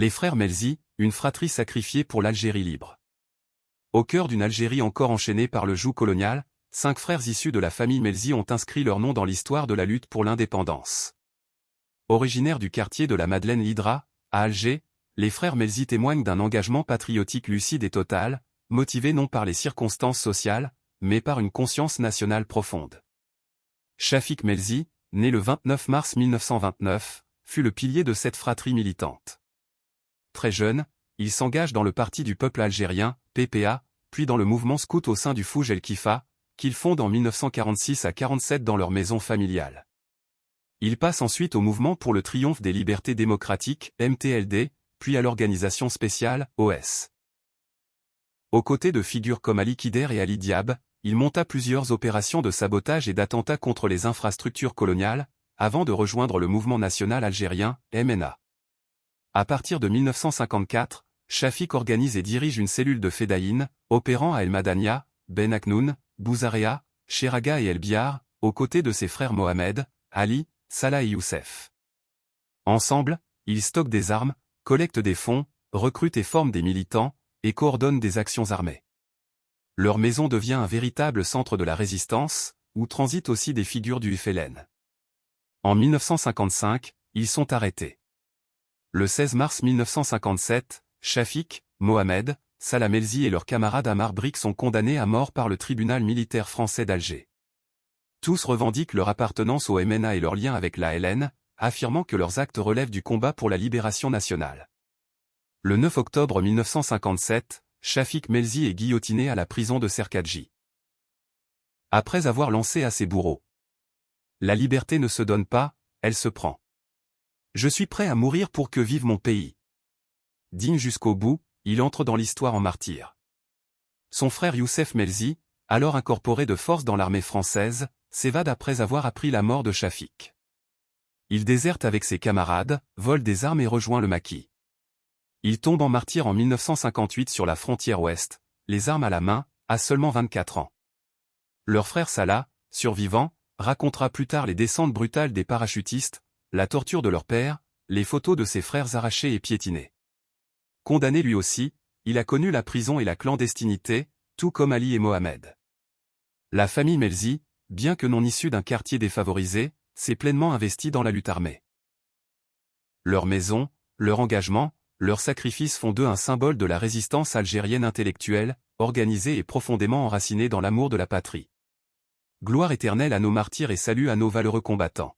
Les frères Melzi, une fratrie sacrifiée pour l'Algérie libre. Au cœur d'une Algérie encore enchaînée par le joug colonial, 5 frères issus de la famille Melzi ont inscrit leur nom dans l'histoire de la lutte pour l'indépendance. Originaires du quartier de la Madeleine Hydra, à Alger, les frères Melzi témoignent d'un engagement patriotique lucide et total, motivé non par les circonstances sociales, mais par une conscience nationale profonde. Chafik Melzi, né le 29 mars 1929, fut le pilier de cette fratrie militante. Très jeune, il s'engage dans le Parti du peuple algérien, PPA, puis dans le mouvement scout au sein du Fouj el-Kifa, qu'il fonde en 1946 à 47 dans leur maison familiale. Il passe ensuite au mouvement pour le triomphe des libertés démocratiques, MTLD, puis à l'organisation spéciale, OS. Aux côtés de figures comme Ali Kider et Ali Diab, il monta plusieurs opérations de sabotage et d'attentats contre les infrastructures coloniales, avant de rejoindre le mouvement national algérien, MNA. À partir de 1954, Chafik organise et dirige une cellule de Fedaïn, opérant à El Madania, Ben Aknoun, Bouzarea, Cheraga et El Biar, aux côtés de ses frères Mohamed, Ali, Salah et Youssef. Ensemble, ils stockent des armes, collectent des fonds, recrutent et forment des militants, et coordonnent des actions armées. Leur maison devient un véritable centre de la résistance, où transitent aussi des figures du FLN. En 1955, ils sont arrêtés. Le 16 mars 1957, Chafik, Mohamed, Salah Melzi et leur camarade Amar Brik sont condamnés à mort par le tribunal militaire français d'Alger. Tous revendiquent leur appartenance au MNA et leur lien avec la LN, affirmant que leurs actes relèvent du combat pour la libération nationale. Le 9 octobre 1957, Chafik Melzi est guillotiné à la prison de Serkadji. Après avoir lancé à ses bourreaux: la liberté ne se donne pas, elle se prend. Je suis prêt à mourir pour que vive mon pays. Digne jusqu'au bout, il entre dans l'histoire en martyr. Son frère Youssef Melzi, alors incorporé de force dans l'armée française, s'évade après avoir appris la mort de Chafik. Il déserte avec ses camarades, vole des armes et rejoint le maquis. Il tombe en martyr en 1958 sur la frontière ouest, les armes à la main, à seulement 24 ans. Leur frère Salah, survivant, racontera plus tard les descentes brutales des parachutistes, la torture de leur père, les photos de ses frères arrachés et piétinés. Condamné lui aussi, il a connu la prison et la clandestinité, tout comme Ali et Mohamed. La famille Melzi, bien que non issue d'un quartier défavorisé, s'est pleinement investie dans la lutte armée. Leur maison, leur engagement, leurs sacrifices font d'eux un symbole de la résistance algérienne intellectuelle, organisée et profondément enracinée dans l'amour de la patrie. Gloire éternelle à nos martyrs et salut à nos valeureux combattants.